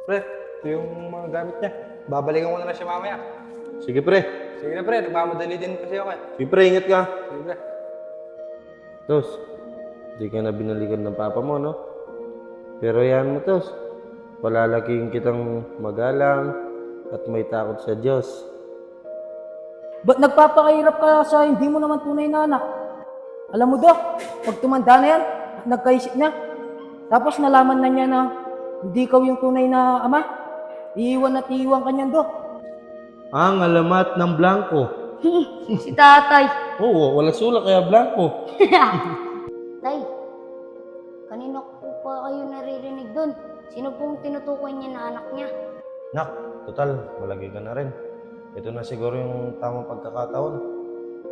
Pre, ito yung mga gamit niya. Babalikan ko na lang siya mamaya. Sige pre. Sige na pre, nagmamadali din kasi ako eh. Sige pre, ingat ka. Sige pre. Tos, di ka na binalikan ng papa mo, no? Pero yan mo, Tos. Palalaking kitang magalang at may takot sa Diyos. Ba't nagpapakahirap ka sa hindi mo naman tunay na anak? Alam mo do, pag tumanda na yan, at nagkaisip na, tapos nalaman na niya na hindi ikaw yung tunay na ama, iiwan at iiwan ka niyan do. Ang alamat ng blanco. Si tatay. Oo, wala sulat kaya blanco. Tay, kanino po pa kayo naririnig doon? Sino pong tinutukoy niya na anak niya? Nak, total, malagay ka na rin. Ito na siguro yung tamang pagkakataon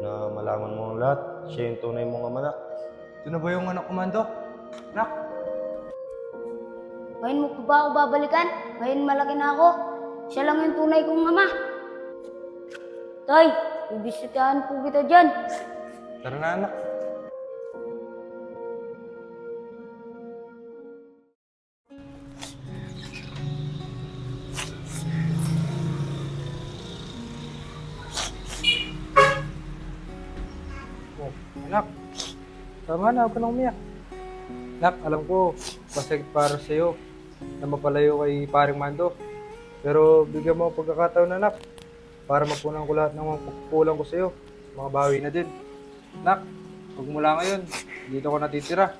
na malaman mo ang lahat. Siya yung tunay mong amanak. Ito na ba yung anak ko, Mando? Anak, Ngayon mo pa ba ako babalikan? Ngayon malaki na ako. Siya lang yung tunay kong ama. Tay, bibisitahan po kita dyan. tara na anak. Oh, anak. Tama na, huwag ka nang umiyak. Anak, alam ko, masakit para sa'yo na mapalayo kay paring Mando. Pero bigyan mo ang pagkakataon, anak, para mapunan ko lahat ng mga pagkukulang ko sa'yo. Mga bawi na din. Anak, huwag mula ngayon, dito ko natitira.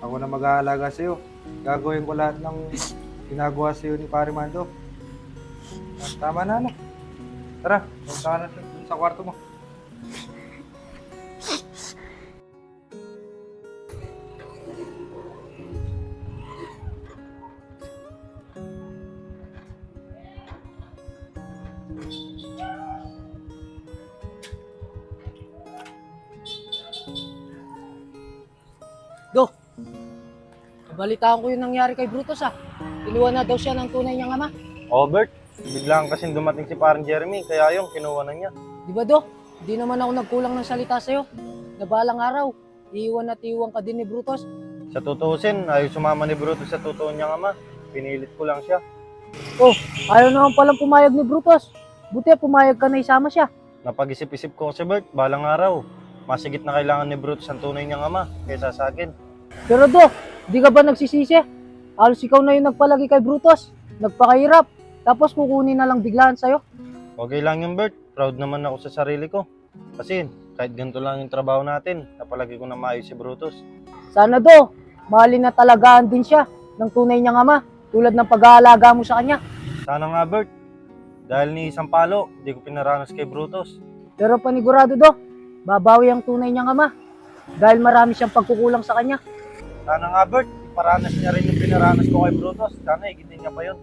Ako na mag-aalaga sa'yo. Gagawin ko lahat ng ginagawa sa'yo ni Pare Mando. Tama na, anak. Tara, punta ka na dun sa kwarto mo. Do, balitaan ko yung nangyari kay Brutus ah. Kinuha na daw siya ng tunay niyang ama. Oh, Bert, biglang kasing dumating si parang Jeremy, kaya yung kinuha na niya. Di ba do? Di naman ako nagkulang ng salita sa'yo. Na balang araw, iiwan at iiwan ka din ni Brutus. Sa tutuusin, ayaw sumama ni Brutus sa totoo niyang ama. Pinilit ko lang siya. Oh, ayaw naman palang pumayag ni Brutus. Buti pumayag ka na isama siya. Napag-isip-isip ko si Bert, balang araw. Masigit na kailangan ni Brutus ang tunay niyang ama kaysa sa akin. Pero do, di ka ba nagsisisi? Halos ikaw na yung nagpalagi kay Brutus. Nagpakahirap. Tapos kukunin na lang biglaan sa'yo. Okay lang yun, Bert. Proud naman ako sa sarili ko. Kasi kahit ganito lang yung trabaho natin, napalagi ko na maayos si Brutus. Sana do, mahalin na talagaan din siya ng tunay niyang ama. Tulad ng pag-aalaga mo sa kanya. Sana nga, Bert. Dahil ni isang palo, di ko pinaranas kay Brutus. Pero panigurado do, babawi ang tunay niyang ama. Dahil marami siyang pagkukulang sa kanya. Sana nga, Bert. Paranas niya rin yung pinaranas ko kay Brutus. Sana higitin niya pa yun.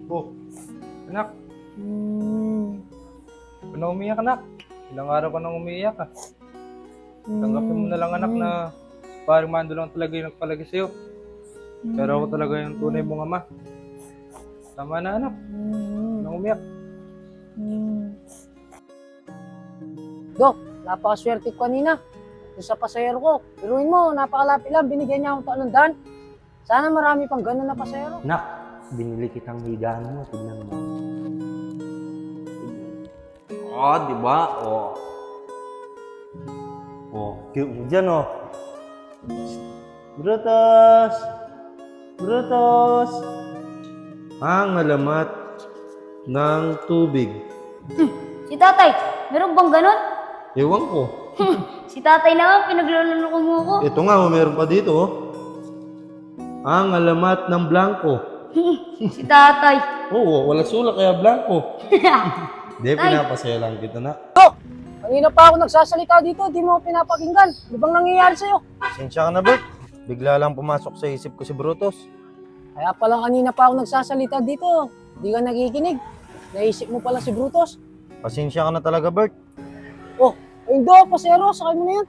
Oh, anak. Huwag na umiyak, anak. Ilang araw ka nang umiiyak ah. Tanggapin mo na lang, anak, na parang Mando lang talaga yung nagpalagi sa'yo. Pero ako talaga yung tunay mong ama. Tama na, anak. Huwag nang umiyak. Dok, napakaswerte ko kanina. Doon sa pasayero ko. Piruin mo, napakalapit lang. Binigyan niya akong talandan. Sana marami pang ganun na pasayero. Nak, binili kitang higaan mo. Tignan mo. Oh, di ba? Oh. Oh, cute mo dyan, oh. Brutus! Brutus! Ang alamat ng tubig. Si tatay, meron bang ganun? Ewan ko. Si tatay naman, pinaglulunoko mo ako. Ito nga, oh, meron pa dito, oh. Ang alamat ng blanco. Si tatay. Oo, wala sulat kaya blanco. Hindi, Tay. pinapasaya lang kita na. Dok, kanina pa ako nagsasalita dito. Di mo ako pinapakinggan. Ano bang nangyayari sa'yo? Sensya ka na, Bert. Bigla lang pumasok sa isip ko si Brutus. Kaya pala kanina pa ako nagsasalita dito. Di ka nakikinig. Naisip mo pala si Brutus. Pasensya ka na talaga, Bert. Oh, ayun do, pasero. Sakay mo na yun.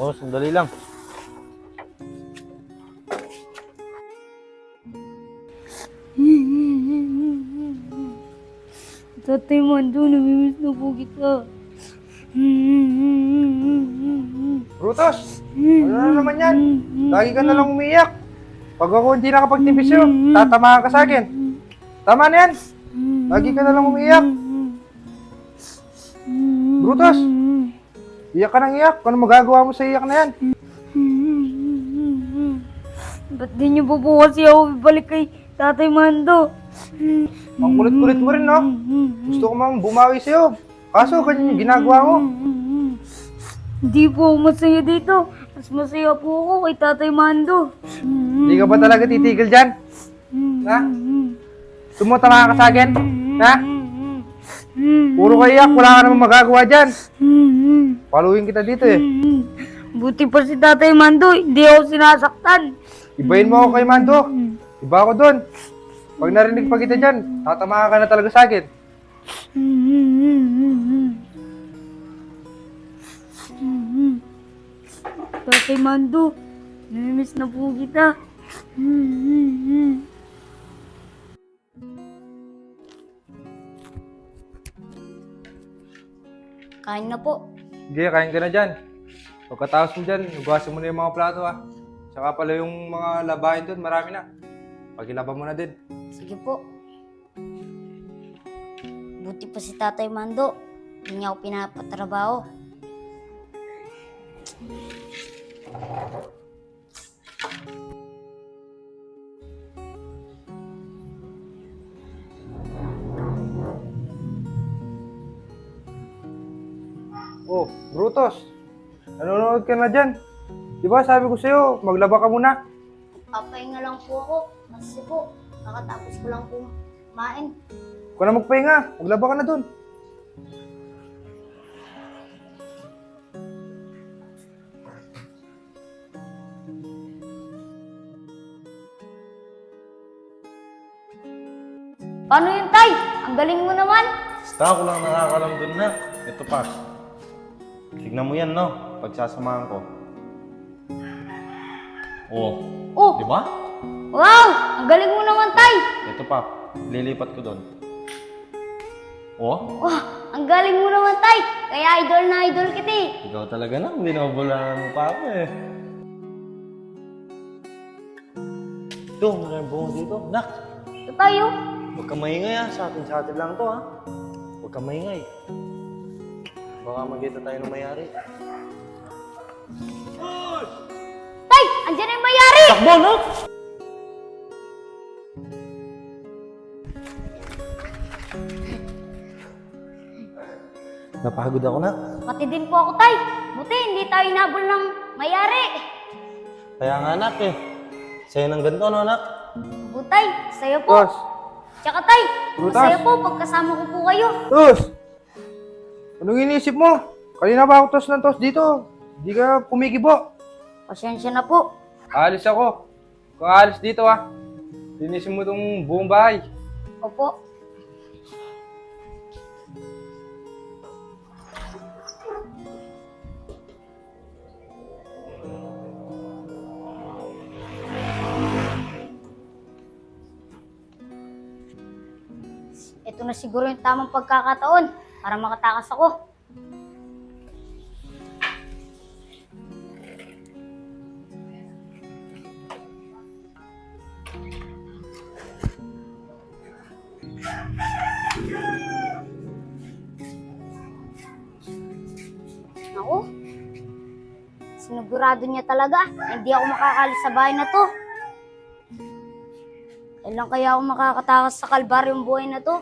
Oh, sandali lang. Tatay Mando, namimiss na po kita. Brutus! Ano na naman yan? Lagi ka na lang umiiyak. Pag ako hindi nakapagtipis sa'yo, tatamaan ka sa akin. Tama na yan. Lagi ka na lang umiiyak. Brutus! Iyak ka nang iyak. Ano magagawa mo sa iyak na yan? Ba't di niyo po po kasi ako ibalik kay Tatay Mando? Ang kulit-kulit mo rin, no? Gusto ko mang bumawi sa'yo. Kaso, ganyan yung ginagawa mo. Hindi po ako masaya dito. Mas masaya po ako kay Tatay Mando. Hindi ka ba talaga titigil dyan? Ha? Tumutama ka sa akin? Ha? Puro ka iyak. Wala ka namang magagawa dyan. Paluin kita dito eh. Buti pa si Tatay Mando, hindi ako sinasaktan. Ibahin mo ako kay Mando. Iba ako doon. Pag narinig pa kita dyan, tatamaan ka na talaga sa akin. Tatay Mando, namimiss na po kita. Kain na po. Sige, kain ka na dyan. Pagkatapos mo dyan, hugasin mo na yung mga plato ha. Saka pala yung mga labahin doon, marami na. Pagilaban mo na din. Sige po. Buti pa si Tatay Mando. Hindi niya ako pinapatrabaho. Oh, Brutus. Nanonood ka na dyan. Di ba sabi ko sa'yo, maglaba ka muna. Papahinga lang po ako. Kasi po, kakatapos ko lang po kumain. Huwag ka na magpahinga. Maglaba ka na doon. Paano yun, Tay? Ang galing mo naman. Basta ako lang nakakalam dun na. Ito pa. Tignan mo yan, no? Pagsasamahan ko. Oo. Oh, Di ba? wow! Ang galing mo naman, Tay. Ito pa. Lilipat ko doon. Oo. Wow, ang galing mo naman, Tay. Kaya idol na idol kita eh. Ikaw talaga na. Binobolaan mo pa ako eh. Ito, maraming bungo dito. Nak! Ito tayo. Huwag kang maingay ha. Sa atin lang to ha. Huwag kang maingay. Baka magkita tayo ng mayari. Tay, andyan na yung mayari. Takbo, no? Napagod ako na. Pati din po ako, Tay. Buti, hindi tayo nabol ng mayari. Kaya nga anak eh. Sa'yo ng ganito, no anak? Butay, sa'yo po. Tos! Tsaka, Tay, Brutas. masaya po pagkasama ko po kayo. Tos! Anong iniisip mo? Kanina ba ako tos ng tos dito? Hindi ka pumikibo. Pasensya na po. Aalis ako. Kung aalis dito ha. Linisin mo itong buong bahay. Opo. Ito na siguro yung tamang pagkakataon para makatakas ako. Ako, sinigurado niya talaga na hindi ako makakalis sa bahay na to. Kailan kaya ako makakatakas sa kalbaryong buhay na to?